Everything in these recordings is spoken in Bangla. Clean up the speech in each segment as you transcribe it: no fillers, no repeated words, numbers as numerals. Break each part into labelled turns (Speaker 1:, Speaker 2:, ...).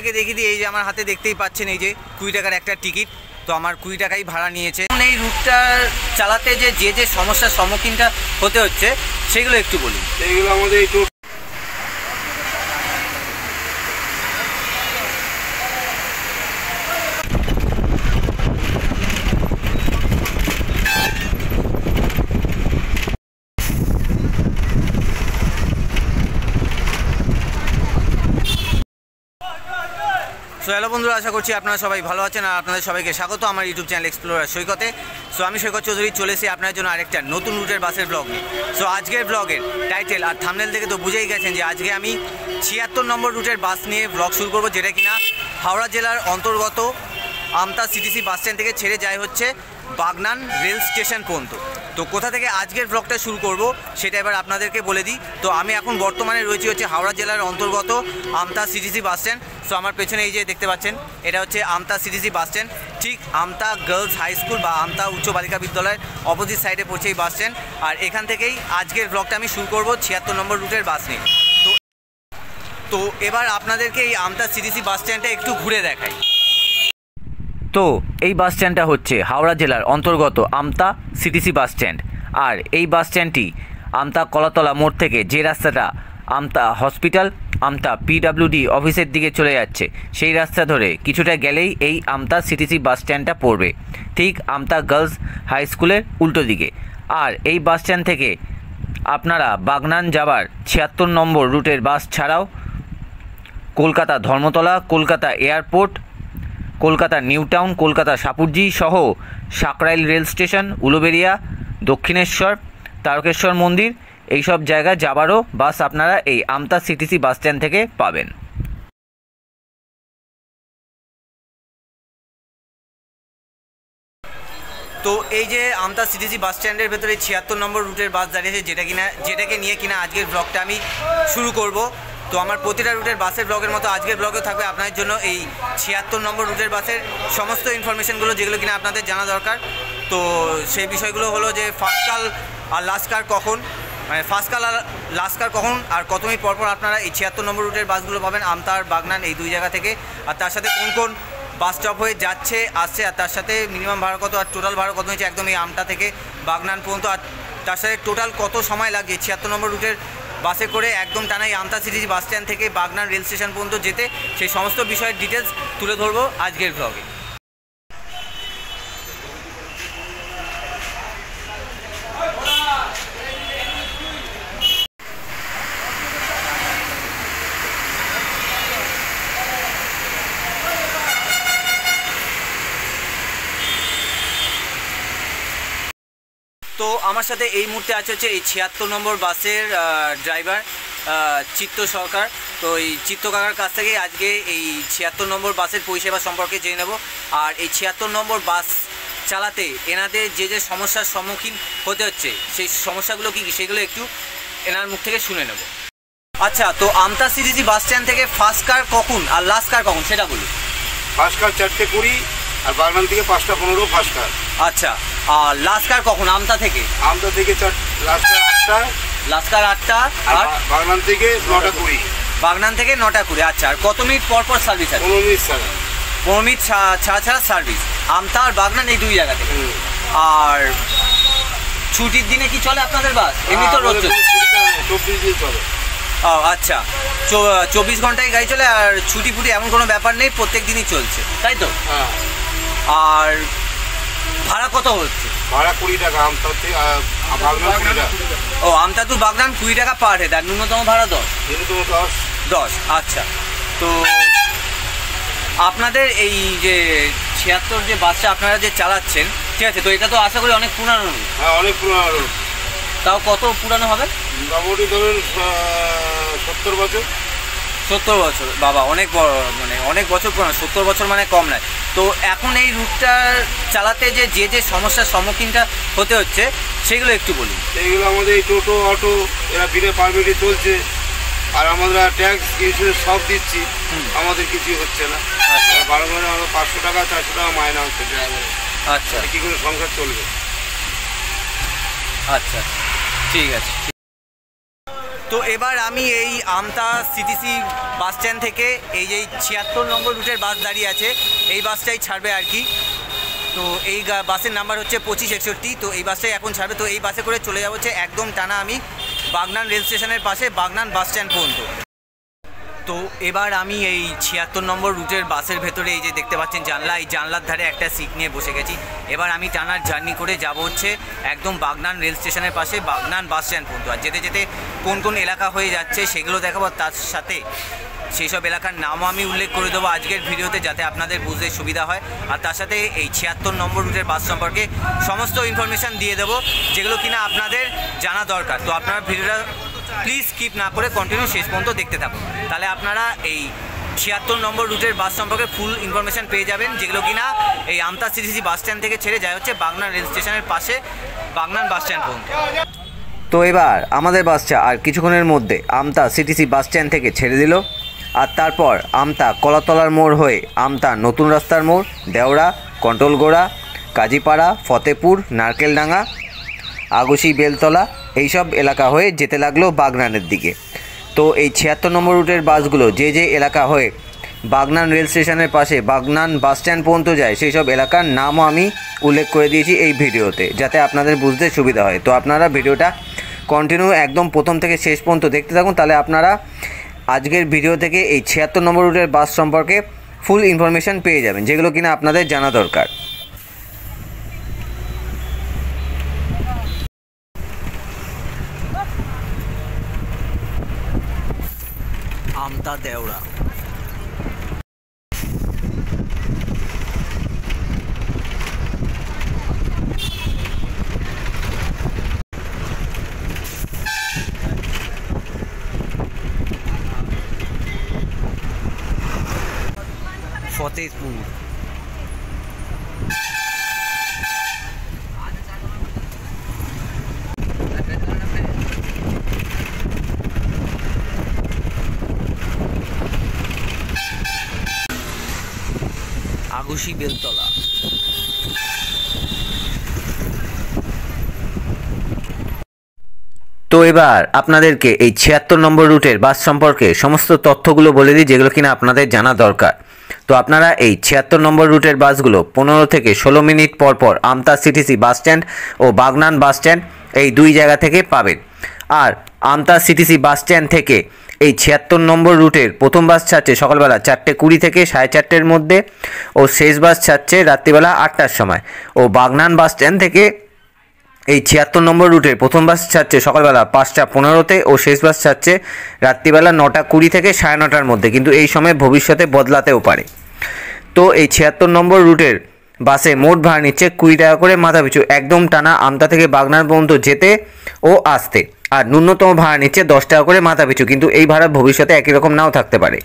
Speaker 1: আপনাদেরকে দেখিয়ে দিই, এই যে আমার হাতে দেখতেই পাচ্ছেন এই যে 20 টাকার একটা টিকিট। তো আমার 20 টাকাই ভাড়া নিয়েছে। এই রুটটা চালাতে যে সমস্যার সম্মুখীনটা হতে হচ্ছে সেগুলো একটু বলি।
Speaker 2: এইগুলো আমাদের এই
Speaker 1: হ্যালো বন্ধুরা, আশা করছি আপনারা সবাই ভালো আছেন আর আপনাদের সবাইকে স্বাগত আমার ইউটিউব চ্যানেল এক্সপ্লোরার সৈকতে। সো আমি সৈকত চৌধুরী চলে এসেছি আপনার জন্য আরেকটা নতুন রুটের বাসের ব্লগ নিয়ে। সো আজকের ব্লগের টাইটেল আর থাম্বনেল থেকে তো বুঝেই গেছেন যে আজকে আমি 76 নম্বর রুটের বাস নিয়ে ব্লগ শুরু করব, যেটা কিনা হাওড়া জেলার অন্তর্গত আমতা সিটিসি বাস স্ট্যান্ড থেকে ছেড়ে যায় হচ্ছে বাগনান রেল স্টেশন পর্যন্ত। তো কোথা থেকে আজকের ব্লগটা শুরু করব সেটা এবার আপনাদেরকে বলে দিই। তো আমি এখন বর্তমানে রয়েছি হচ্ছে হাওড়া জেলার অন্তর্গত আমতা সিটিসি বাস স্ট্যান্ড। সো আমার পেছনে এই যে দেখতে পাচ্ছেন এটা হচ্ছে আমতা সিটিসি বাস স্ট্যান্ড, ঠিক আমতা গার্লস হাই স্কুল বা আমতা উচ্চ বালিকা বিদ্যালয়ের অপোজিট সাইডে পড়ছে এই বাস স্ট্যান্ড। আর এখান থেকেই আজকের ব্লগটা আমি শুরু করব 76 নম্বর রুটের বাস নিয়ে। তো এবার আপনাদেরকে এই আমতা সিটিসি বাস স্ট্যান্ডটা একটু ঘুরে দেখাই। তো এই বাস স্ট্যান্ডটা হচ্ছে হাওড়া জেলার অন্তর্গত আমতা সিটিসি বাস স্ট্যান্ড। আর এই বাস স্ট্যান্ডটি আমতা কলাতলা মোড় থেকে যে রাস্তাটা আমতা হসপিটাল আমতা পিডব্লিউডি অফিসের দিকে চলে যাচ্ছে, সেই রাস্তা ধরে কিছুটা গেলেই এই আমতা সিটিসি বাস স্ট্যান্ডটা পড়বে, ঠিক আমতা গার্লস হাই স্কুলের উল্টো দিকে। আর এই বাস স্ট্যান্ড থেকে আপনারা বাগনান যাবার 76 নম্বর রুটের বাস ছাড়াও Kolkata Dharmatala, Kolkata airport, Kolkata new town, Kolkata Shapoorji সহ সাকরাইল রেল স্টেশন, উলুবেড়িয়া, দক্ষিণেশ্বর, তারকেশ্বর মন্দির এইসব জায়গায় যাবারও বাস আপনারা এই আমতা সিটিসি বাস স্ট্যান্ড থেকে পাবেন। তো এই যে আমতা সিটিসি বাস স্ট্যান্ডের ভেতরে 76 নম্বর রুটের বাস দাঁড়িয়েছে, যেটাকে নিয়ে কিনা আজকের ব্লগটা আমি শুরু করব। তো আমার প্রতিটা রুটের বাসের ব্লগের মতো আজকের ব্লগেও থাকবে আপনাদের জন্য এই 76 নম্বর রুটের বাসের সমস্ত ইনফরমেশনগুলো, যেগুলো কিনা আপনাদের জানা দরকার। তো সেই বিষয়গুলো হলো যে ফার্স্টকাল আর লাস্ট কার কখন, মানে ফার্স্টকাল আর লাস্ট কার কখন আর কত মিনিট পরপর আপনারা এই 76 নম্বর রুটের বাসগুলো পাবেন আমতা আর বাগনান এই দুই জায়গা থেকে। আর তার সাথে কোন কোন বাস স্টপ হয়ে যাচ্ছে আসছে, আর তার সাথে মিনিমাম ভাড়া কত আর টোটাল ভাড়া কত হয়েছে একদম এই আমতা থেকে বাগনান পর্যন্ত। আর তার সাথে টোটাল কত সময় লাগছে 76 নম্বর রুটের বাসে করে একদম টানাই আমতা সিটিসি বাস স্ট্যান্ড থেকে বাগনান রেল স্টেশন পর্যন্ত যেতে, সেই সমস্ত বিষয়ের ডিটেলস তুলে ধরবো আজকের ব্লগে। তো আমার সাথে এই মুহূর্তে আছে হচ্ছে এই 76 নম্বর বাসের ড্রাইভার চিত্ত সরকার। তো এই চিত্ত কাকার কাছ থেকে আজকে এই 76 নম্বর বাসের পরিষেবা সম্পর্কে জেনে নেব। আর এই 76 নম্বর বাস চালাতে এনাদের যে সমস্যার সম্মুখীন হতে হচ্ছে সেই সমস্যাগুলো কী কী সেগুলো একটু এনার মুখ থেকে শুনে নেব। আচ্ছা, তো আমতা সিটিসি বাস স্ট্যান্ড থেকে ফার্স্ট কার কখন আর লাস্ট কার কখন সেটা বলুন।
Speaker 2: ফার্স্ট কার 4:20 আর বাগনান থেকে 5:15 ফার্স্ট কার।
Speaker 1: আচ্ছা, আর লাস্ট কার কখন আমতা থেকে?
Speaker 2: আমতা থেকে লাস্ট কার 8টা,
Speaker 1: লাস্ট কার 8টা, আর
Speaker 2: বাগনান থেকে 9:20।
Speaker 1: বাগনান থেকে 9:20। আচ্ছা, আর কত মিনিট পর পর সার্ভিস আছে?
Speaker 2: 15 মিনিট ছাড়া।
Speaker 1: 15 মিনিট ছাড়া সার্ভিস আমতা আর বাগনান এই দুই জায়গা থেকে। আর ছুটির দিনে কি চলে আপনাদের বাস? এমনি তো রোজ
Speaker 2: 24 দিন চলে।
Speaker 1: ও আচ্ছা, 24 ঘন্টায় গাড়ি চলে, আর ছুটি ফুটি এমন কোনো ব্যাপার নেই, প্রত্যেক দিনই চলছে, তাই তো?
Speaker 2: হ্যাঁ।
Speaker 1: আর ভাড়া কত হচ্ছে?
Speaker 2: ভাড়া 20 টাকা আমতা থেকে বাগনান 20 টাকা।
Speaker 1: ও, আমতা টু বাগনান 20 টাকা পার হেড, আর ন্যূনতম ভাড়া 10।
Speaker 2: ন্যূনতম 10।
Speaker 1: আচ্ছা, তো আপনাদের এই যে 76 যে বাসটা আপনারা যে চালাচ্ছেন, ঠিক আছে, তো এটা তো আশা করি অনেক পুরানো।
Speaker 2: হ্যাঁ, অনেক পুরানো।
Speaker 1: তাও কত পুরানো হবে?
Speaker 2: মোটামুটি ধরুন 70 বছর।
Speaker 1: 70 বছর, বাবা অনেক বড়, মানে অনেক বছর পুরানো। 70 বছর মানে কম নয়। তো এখন এই রুটটা চালাতে যে সমস্যার সম্মুখীনটা হতে হচ্ছে সেগুলো একটু বলুন।
Speaker 2: এইগুলো আমাদের এই টোটো অটো এরা বিনা পারমিটে চলছে, আর আমরা ট্যাক্স ইন্স্যুরেন্স সব দিচ্ছি, আমাদের কিছুই হচ্ছে না। বারো মাসে আমরা 500 টাকা 400 টাকা মাইনা হচ্ছে ড্রাইভারের।
Speaker 1: আচ্ছা,
Speaker 2: কী করে সংসার চলবে?
Speaker 1: আচ্ছা, ঠিক আছে। তো এবার আমি এই আমতা সিটিসি বাস স্ট্যান্ড থেকে এই যে 76 নম্বর রুটের বাস দাঁড়িয়ে আছে, এই বাসটাই ছাড়বে আর কি। তো এই বাসের নাম্বার হচ্ছে 2561। তো এই বাসটাই এখন ছাড়বে। তো এই বাসে করে চলে যাবো হচ্ছে একদম টানা আমি বাগনান রেল স্টেশনের পাশে বাগনান বাস স্ট্যান্ড পর্যন্ত। তো এবার আমি এই 76 নম্বর রুটের বাসের ভেতরে এই যে দেখতে পাচ্ছেন জানলা, এই জানলার ধারে একটা সিট নিয়ে বসে গেছি। এবার আমি টানার জার্নি করে যাব হচ্ছে একদম বাগনান রেল স্টেশনের পাশে বাগনান বাস স্ট্যান্ড পর্যন্ত। আর যেতে যেতে কোন কোন এলাকা হয়ে যাচ্ছে সেগুলো দেখাবো, তার সাথে সেই সব এলাকার নামও আমি উল্লেখ করে দেবো আজকের ভিডিওতে, যাতে আপনাদের বুঝতে সুবিধা হয়। আর তার সাথে এই 76 নম্বর রুটের বাস সম্পর্কে সমস্ত ইনফরমেশান দিয়ে দেবো, যেগুলো কিনা আপনাদের জানা দরকার। তো আপনারা ভিডিওটা প্লিজ স্কিপ না করে কন্টিনিউ শেষ পর্যন্ত দেখতে থাকুন, তাহলে আপনারা এই 76 নম্বর রুটের বাস সম্পর্কে ফুল ইনফরমেশান পেয়ে যাবেন, যেগুলো কিনা এই আমতা সিটিসি বাস স্ট্যান্ড থেকে ছেড়ে যায় হচ্ছে বাগনান রেল স্টেশনের পাশে বাগনান বাস স্ট্যান্ড পর্যন্ত। তো এবার আমাদের বাসটা আর কিছুক্ষণের মধ্যে আমতা সিটিসি বাস স্ট্যান্ড থেকে ছেড়ে দিল। আর তারপর আমতা কলাতলার মোড় হয়ে আমতা নতুন রাস্তার মোড়, দেওড়া, কন্ট্রোলগোড়া, কাজীপাড়া, ফতেপুর, নারকেলডাঙ্গা, আগুশি, বেলতলা এইসব এলাকা হয়ে যেতে লাগলো বাগনানের দিকে। তো এই 76 নম্বর রুটের বাসগুলো যে যে এলাকা হয়ে বাগনান রেল স্টেশনের পাশে বাগনান বাস স্ট্যান্ড পর্যন্ত যায়, সেই সব এলাকার নামও আমি উল্লেখ করে দিয়েছি এই ভিডিওতে, যাতে আপনাদের বুঝতে সুবিধা হয়। তো আপনারা ভিডিওটা কন্টিনিউ একদম প্রথম থেকে শেষ পর্যন্ত দেখতে থাকুন, তাহলে আপনারা আজকের ভিডিও থেকে এই 76 নম্বর রুটের বাস সম্পর্কে ফুল ইনফরমেশান পেয়ে যাবেন, যেগুলো কিনা আপনাদের জানা দরকার। আমতা দেওড়া, ফতেপুর, আগুশি, বেলতলা। তো এবার আপনাদেরকে এই 76 নম্বর রুটের বাস সম্পর্কে সমস্ত তথ্যগুলো বলে দিই, যেগুলো কিনা আপনাদের জানা দরকার। তো আপনারা এই 76 নম্বর রুটের বাসগুলো 15 থেকে 16 মিনিট পর পর আমতা সিটিসি বাস স্ট্যান্ড ও বাগনান বাস স্ট্যান্ড এই দুই জায়গা থেকে পাবেন। আর আমতা সিটিসি বাস স্ট্যান্ড থেকে এই 76 নম্বর রুটের প্রথম বাস ছাড়ছে সকালবেলা 4:20 থেকে 4:30-এর মধ্যে, ও শেষ বাস ছাড়ছে রাত্রিবেলা 8টার সময়। ও বাগনান বাস স্ট্যান্ড থেকে এই 76 নম্বর রুটের প্রথম বাস ছাড়ছে সকালবেলা 5:15-তে, ও শেষ বাস ছাড়ছে রাত্রিবেলা 9:20 থেকে 9:30-র মধ্যে, কিন্তু এই সময় ভবিষ্যতে বদলাতেও পারে। তো এই 76 নম্বর রুটের বাসে মোট ভাড়া নিচ্ছে 20 টাকা করে মাথাপিছু, একদম টানা আমতা থেকে বাগনান পর্যন্ত যেতে ও আসতে। আর ন্যূনতম ভাড়া নিচ্ছে 10 টাকা করে মাথাপিছু, কিন্তু এই ভাড়া ভবিষ্যতে একই রকম নাও থাকতে পারে।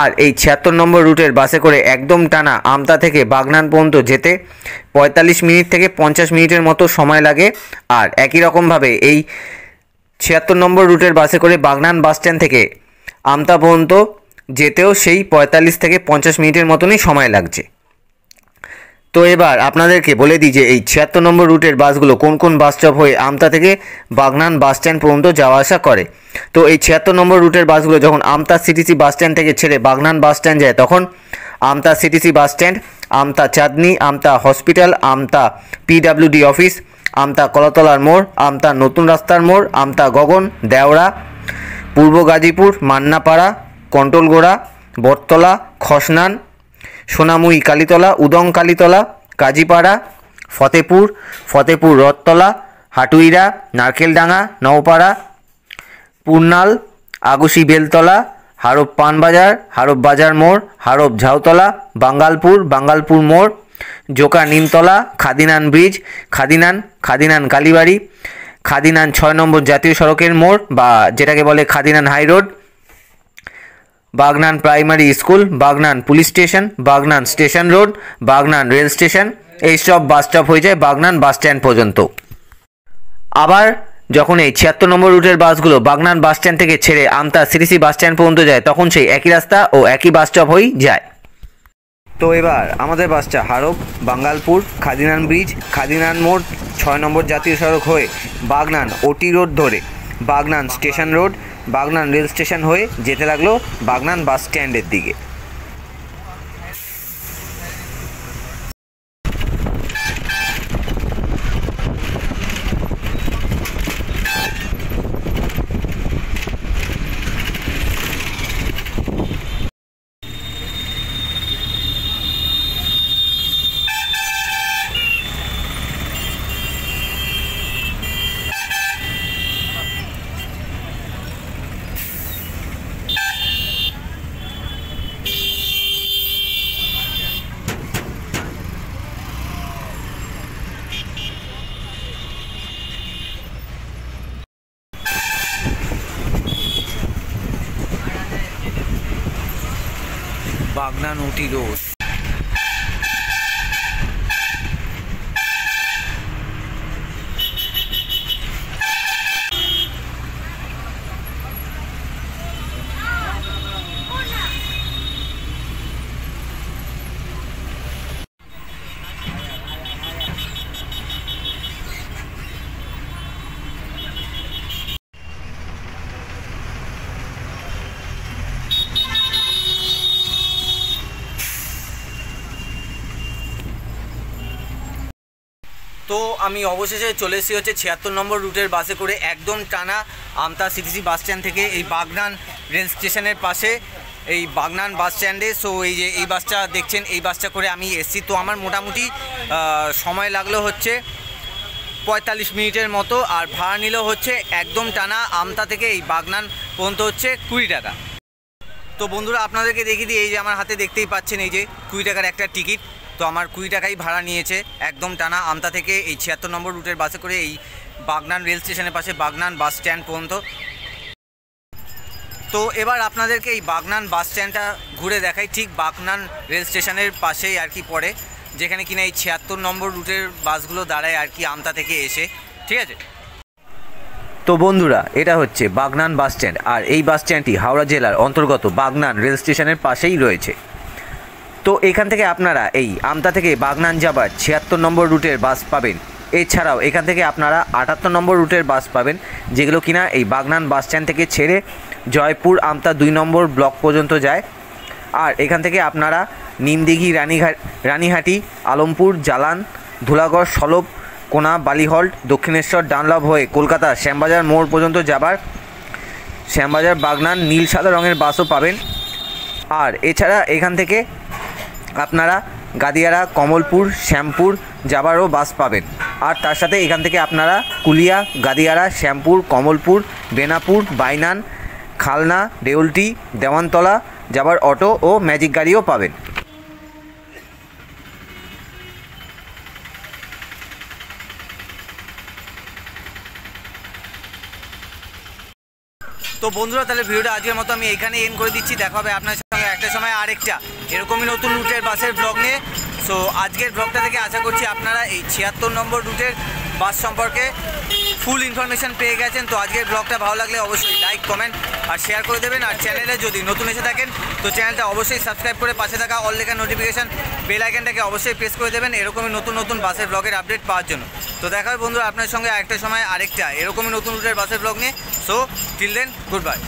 Speaker 1: আর এই 76 নম্বর রুটের বাসে করে একদম টানা আমতা থেকে বাগনান পর্যন্ত যেতে 45 মিনিট থেকে 50 মিনিটের মতো সময় লাগে। আর একই রকমভাবে এই 76 নম্বর রুটের বাসে করে বাগনান বাস স্ট্যান্ড থেকে আমতা পর্যন্ত যেতেও সেই 45 থেকে 50 মিনিটের মতনই সময় লাগছে। তো এবার আপনাদেরকে বলে দিই যে এই 76 নম্বর রুটের বাসগুলো কোন কোন বাস স্টপ হয়ে আমতা থেকে বাগনান বাস স্ট্যান্ড পর্যন্ত যাওয়া আসা করে। তো এই 76 নম্বর রুটের বাসগুলো যখন আমতা সিটিসি বাস স্ট্যান্ড থেকে ছেড়ে বাগনান বাস স্ট্যান্ড যায়, তখন আমতা সিটিসি বাস স্ট্যান্ড, আমতা চাঁদনি, আমতা হসপিটাল, আমতা পিডব্লিউডি অফিস, আমতা কলাতলার মোড়, আমতা নতুন রাস্তার মোড়, আমতা গগন, দেওড়া, পূর্ব গাজীপুর, মান্নাপাড়া, কন্ট্রোলগোড়া, বটতলা, খসনান, সোনামুই কালীতলা, উদং কালীতলা, কাজীপাড়া, ফতেপুর রথতলা, হাটুইরা, নারকেলডাঙ্গা, নওপাড়া, পূর্ণাল, আগুশি, বেলতলা, হারব পানবাজার, হারব বাজার মোড়, হারব ঝাউতলা, বাঙ্গালপুর মোড়, জোকা নিমতলা, খাদিনান ব্রিজ, খাদিনান কালীবাড়ি, খাদিনান 6 নম্বর জাতীয় সড়কের মোড় বা যেটাকে বলে Khadinan high road, Bagnan primary school, Bagnan police station, Bagnan station road, Bagnan rail station, এইসব বাস স্টপ হয়ে যায় বাগনান বাস স্ট্যান্ড পর্যন্ত। আবার যখন এই 76 নম্বর রুটের বাসগুলো বাগনান বাস স্ট্যান্ড থেকে ছেড়ে আমতা সিটিসি বাস স্ট্যান্ড পর্যন্ত যায়, তখন সেই একই রাস্তা ও একই বাস স্টপ হয়েই যায়। তো এবার আমাদের বাসটা হারব, বাঙ্গালপুর, খাদিনান ব্রিজ, খাদিনান মোড়, 6 নম্বর জাতীয় সড়ক হয়ে বাগনান ওটি রোড ধরে Bagnan station road, Bagnan rail station হয়ে যেতে লাগলো বাগনান বাস স্ট্যান্ডের দিকে। বাগনান উটি রোড। তো আমি অবশেষে চলে এসেছি হচ্ছে 76 নম্বর রুটের বাসে করে, একদম টানা আমতা সিটিসি বাস স্ট্যান্ড থেকে এই বাগনান রেল স্টেশনের পাশে এই বাগনান বাস স্ট্যান্ডে। সো এই যে এই বাসটা দেখছেন, এই বাসটা করে আমি এসেছি। তো আমার মোটামুটি সময় লাগলো হচ্ছে 45 মিনিটের মতো, আর ভাড়া নিল হচ্ছে একদম টানা আমতা থেকে এই বাগনান পর্যন্ত হচ্ছে 20 টাকা। তো বন্ধুরা আপনাদেরকে দেখিয়ে দিই, এই যে আমার হাতে দেখতেই পাচ্ছেন এই যে 20 টাকার একটা টিকিট। তো আমার 20 টাকাই ভাড়া নিয়েছে একদম টানা আমতা থেকে এই 76 নম্বর রুটের বাসে করে এই বাগনান রেল স্টেশনের পাশে বাগনান বাস স্ট্যান্ড পর্যন্ত। তো এবার আপনাদেরকে এই বাগনান বাস স্ট্যান্ডটা ঘুরে দেখাই, ঠিক বাগনান রেল স্টেশনের পাশেই আর কি পড়ে, যেখানে কিনা এই 76 নম্বর রুটের বাসগুলো দাঁড়ায় আর কি আমতা থেকে এসে, ঠিক আছে। তো বন্ধুরা এটা হচ্ছে বাগনান বাস স্ট্যান্ড, আর এই বাস স্ট্যান্ডটি হাওড়া জেলার অন্তর্গত বাগনান রেল স্টেশনের পাশেই রয়েছে। তো এখান থেকে আপনারা এই আমতা থেকে বাগনান যাবার 76 নম্বর রুটের বাস পাবেন। এছাড়াও এখান থেকে আপনারা 78 নম্বর রুটের বাস পাবেন, যেগুলো কিনা এই বাগনান বাস স্ট্যান্ড থেকে ছেড়ে জয়পুর আমতা 2 নম্বর ব্লক পর্যন্ত যায়। আর এখান থেকে আপনারা নিমদিঘি, রানীহাটি, আলমপুর, জালান, ধুলাগড়, সলব, কোনা, বালিহল্ট, দক্ষিণেশ্বর, ডানলভ হয়ে কলকাতা শ্যামবাজার মোড় পর্যন্ত যাবার শ্যামবাজার বাগনান নীল সাদা রঙের বাসও পাবেন। আর এছাড়া এখান থেকে আপনারা গাদিয়ারা, কমলপুর, শ্যামপুর যাবারও বাস পাবেন। আর তার সাথে এখান থেকে আপনারা কুলিয়া, গাদিয়ারা, শ্যামপুর, কমলপুর, বেনাপুর, বাইনান, খালনা, দেউলটি, দেওয়ানতলা যাবার অটো ও ম্যাজিক গাড়িও পাবেন। তো বন্ধুরা তাহলে ভিডিওটা আজকের মতো আমি এইখানে এন্ড করে দিচ্ছি। দেখা হবে আপনার সঙ্গে একটা সময় আরেকটা এরকমই নতুন রুটের বাসের ব্লগ নিয়ে। সো আজকের ব্লগটা থেকে আশা করছি আপনারা এই 76 নম্বর রুটের বাস সম্পর্কে ফুল ইনফরমেশান পেয়ে গেছেন। তো আজকের ব্লগটা ভালো লাগলে অবশ্যই লাইক, কমেন্ট আর শেয়ার করে দেবেন। আর চ্যানেলে যদি নতুন এসে থাকেন তো চ্যানেলটা অবশ্যই সাবস্ক্রাইব করে পাশে থাকা অল লেখা নোটিফিকেশান বেল আইকনটাকে অবশ্যই প্রেস করে দেবেন এরকমই নতুন নতুন বাসের ব্লগের আপডেট পাওয়ার জন্য। তো দেখা হবে বন্ধুরা আপনার সঙ্গে একটা সময় আরেকটা এরকমই নতুন রুটের বাসের ব্লগ নিয়ে। So till then, good by.